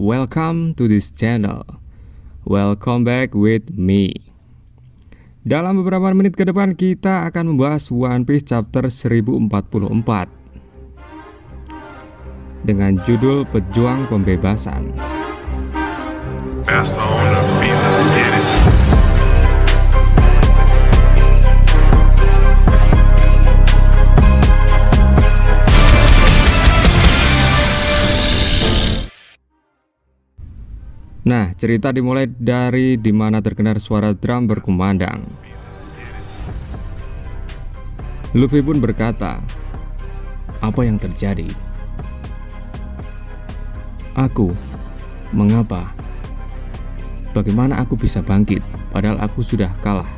welcome to this channel. Welcome back with me. Dalam beberapa menit ke depan kita akan membahas One Piece chapter 1044 dengan judul Pejuang Pembebasan. Nah, cerita dimulai dari dimana terdengar suara drum berkumandang. Luffy pun berkata, "Apa yang terjadi? Aku, mengapa? Bagaimana aku bisa bangkit padahal aku sudah kalah?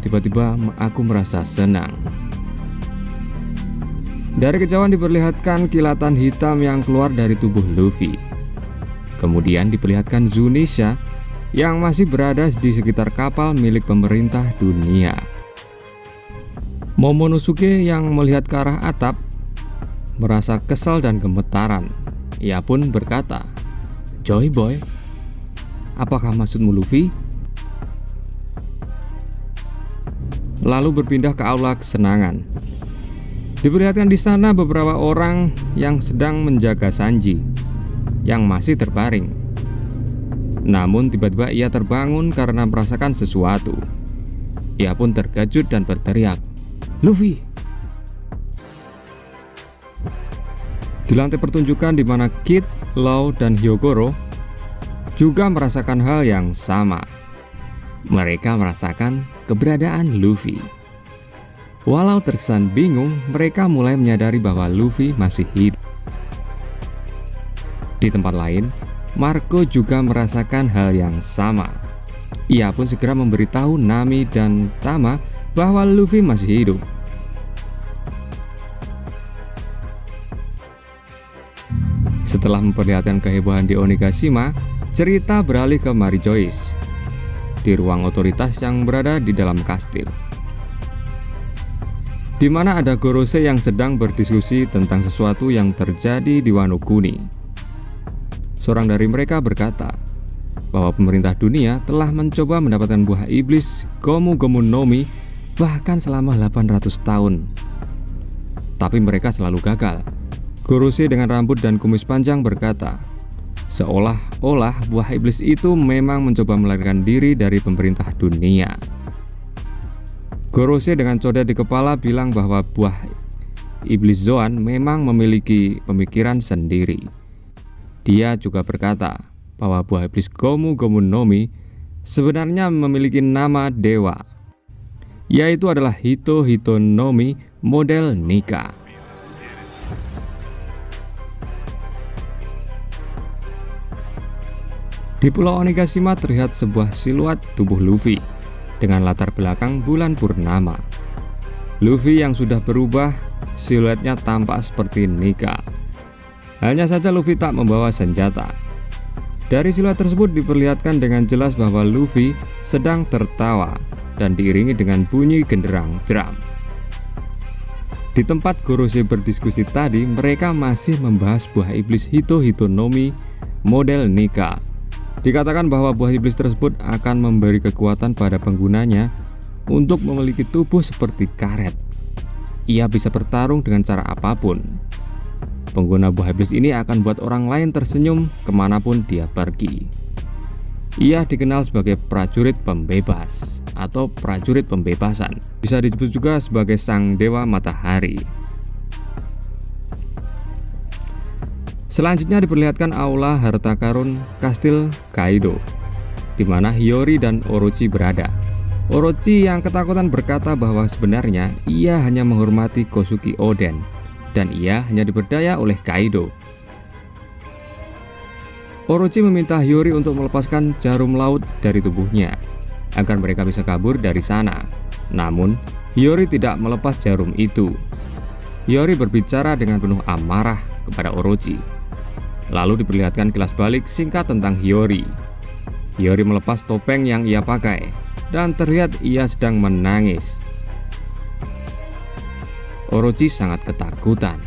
Tiba-tiba aku merasa senang." Dari kejauhan diperlihatkan kilatan hitam yang keluar dari tubuh Luffy. Kemudian diperlihatkan Zunisha yang masih berada di sekitar kapal milik pemerintah dunia. Momonosuke yang melihat ke arah atap merasa kesal dan gemetaran. Ia pun berkata, "Joy Boy, apakah maksudmu Luffy?" Lalu berpindah ke aula kesenangan. Diperlihatkan di sana beberapa orang yang sedang menjaga Sanji yang masih terbaring. Namun tiba-tiba ia terbangun karena merasakan sesuatu. Ia pun terkejut dan berteriak, "Luffy!" Di lantai pertunjukan di mana Kid, Law, dan Hyogoro juga merasakan hal yang sama. Mereka merasakan keberadaan Luffy. Walau terkesan bingung, mereka mulai menyadari bahwa Luffy masih hidup. Di tempat lain, Marco juga merasakan hal yang sama. Ia pun segera memberitahu Nami dan Tama bahwa Luffy masih hidup. Setelah memperlihatkan kehebohan di Onigashima, cerita beralih ke Mary Joyce di ruang otoritas yang berada di dalam kastil, di mana ada Gorosei yang sedang berdiskusi tentang sesuatu yang terjadi di Wano Kuni. Seorang dari mereka berkata bahwa pemerintah dunia telah mencoba mendapatkan buah iblis Gomu Gomu no Mi bahkan selama 800 tahun. Tapi mereka selalu gagal. Gorosei dengan rambut dan kumis panjang berkata, seolah-olah buah iblis itu memang mencoba melarikan diri dari pemerintah dunia. Gorosei dengan codet di kepala bilang bahwa buah iblis Zoan memang memiliki pemikiran sendiri. Dia juga berkata bahwa buah iblis Gomu Gomu no Mi sebenarnya memiliki nama dewa, yaitu adalah Hito Hito no Mi model Nika. Di Pulau Onigashima terlihat sebuah siluet tubuh Luffy dengan latar belakang bulan purnama. Luffy yang sudah berubah, siluetnya tampak seperti Nika. Hanya saja Luffy tak membawa senjata. Dari siluet tersebut diperlihatkan dengan jelas bahwa Luffy sedang tertawa dan diiringi dengan bunyi genderang drum. Di tempat Gorosei berdiskusi tadi, mereka masih membahas buah iblis Hito Hito no Mi model Nika. Dikatakan bahwa buah iblis tersebut akan memberi kekuatan pada penggunanya untuk memiliki tubuh seperti karet. Ia bisa bertarung dengan cara apapun. Pengguna buah iblis ini akan buat orang lain tersenyum kemanapun dia pergi. Ia dikenal sebagai prajurit pembebas atau prajurit pembebasan. Bisa disebut juga sebagai sang dewa matahari. Selanjutnya diperlihatkan aula harta karun kastil Kaido, di mana Hiyori dan Orochi berada. Orochi yang ketakutan berkata bahwa sebenarnya ia hanya menghormati Kosuki Oden dan ia hanya diberdaya oleh Kaido. Orochi meminta Hiyori untuk melepaskan jarum laut dari tubuhnya agar mereka bisa kabur dari sana. Namun Hiyori tidak melepas jarum itu. Hiyori berbicara dengan penuh amarah kepada Orochi. Lalu diperlihatkan kilas balik singkat tentang Hiyori. Hiyori melepas topeng yang ia pakai dan terlihat ia sedang menangis. Orochi sangat ketakutan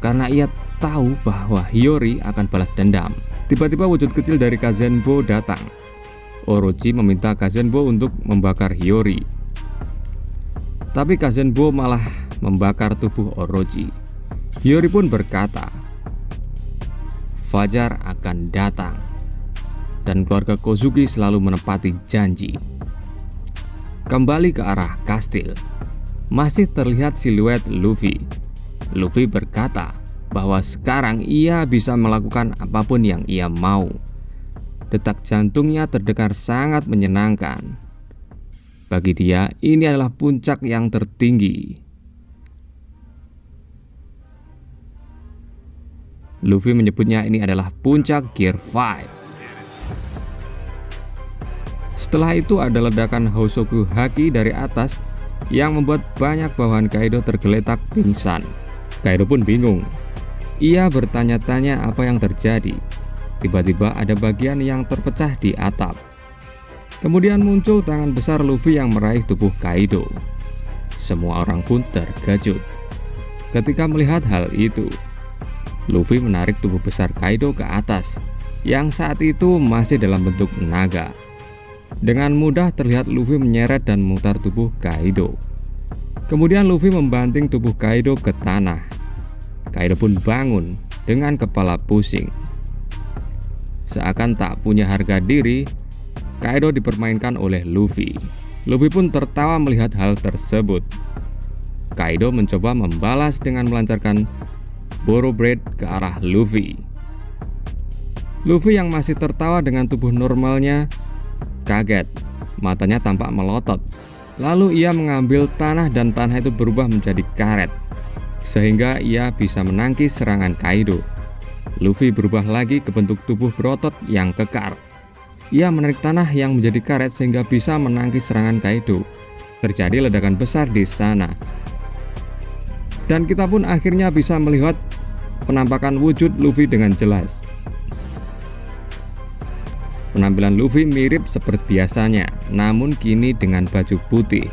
karena ia tahu bahwa Hiyori akan balas dendam. Tiba-tiba wujud kecil dari Kazenbo datang. Orochi meminta Kazenbo untuk membakar Hiyori, tapi Kazenbo malah membakar tubuh Orochi. Hiyori pun berkata, "Fajar akan datang." Dan keluarga Kozuki selalu menepati janji. Kembali ke arah kastil, masih terlihat siluet Luffy. Luffy berkata bahwa sekarang ia bisa melakukan apapun yang ia mau. Detak jantungnya terdengar sangat menyenangkan. Bagi dia, ini adalah puncak yang tertinggi. Luffy menyebutnya ini adalah puncak Gear 5. Setelah itu ada ledakan Hosoku Haki dari atas yang membuat banyak bawahan Kaido tergeletak pingsan. Kaido pun bingung. Ia bertanya-tanya apa yang terjadi. Tiba-tiba ada bagian yang terpecah di atap. Kemudian muncul tangan besar Luffy yang meraih tubuh Kaido. Semua orang pun terkejut ketika melihat hal itu. Luffy menarik tubuh besar Kaido ke atas, yang saat itu masih dalam bentuk naga. Dengan mudah terlihat Luffy menyeret dan memutar tubuh Kaido. Kemudian Luffy membanting tubuh Kaido ke tanah. Kaido pun bangun dengan kepala pusing. Seakan tak punya harga diri, Kaido dipermainkan oleh Luffy. Luffy pun tertawa melihat hal tersebut. Kaido mencoba membalas dengan melancarkan Boro Blade ke arah Luffy. Luffy yang masih tertawa dengan tubuh normalnya kaget, matanya tampak melotot. Lalu ia mengambil tanah dan tanah itu berubah menjadi karet, sehingga ia bisa menangkis serangan Kaido. Luffy berubah lagi ke bentuk tubuh berotot yang kekar. Ia menarik tanah yang menjadi karet sehingga bisa menangkis serangan Kaido. Terjadi ledakan besar di sana. Dan kita pun akhirnya bisa melihat penampakan wujud Luffy dengan jelas. Penampilan Luffy mirip seperti biasanya, namun kini dengan baju putih,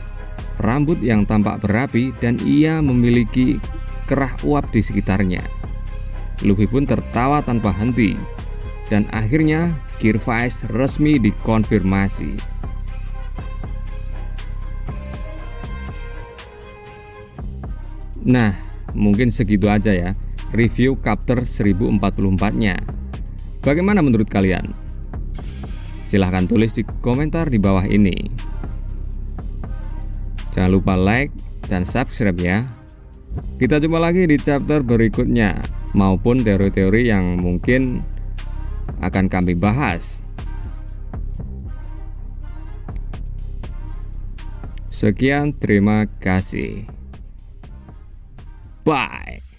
rambut yang tampak berapi, dan ia memiliki kerah uap di sekitarnya. Luffy pun tertawa tanpa henti, dan akhirnya Gear 5 resmi dikonfirmasi. Nah, mungkin segitu aja ya review chapter 1044-nya. Bagaimana menurut kalian? Silahkan tulis di komentar di bawah ini. Jangan lupa like dan subscribe ya. Kita jumpa lagi di chapter berikutnya, maupun teori-teori yang mungkin akan kami bahas. Sekian, terima kasih. Bye.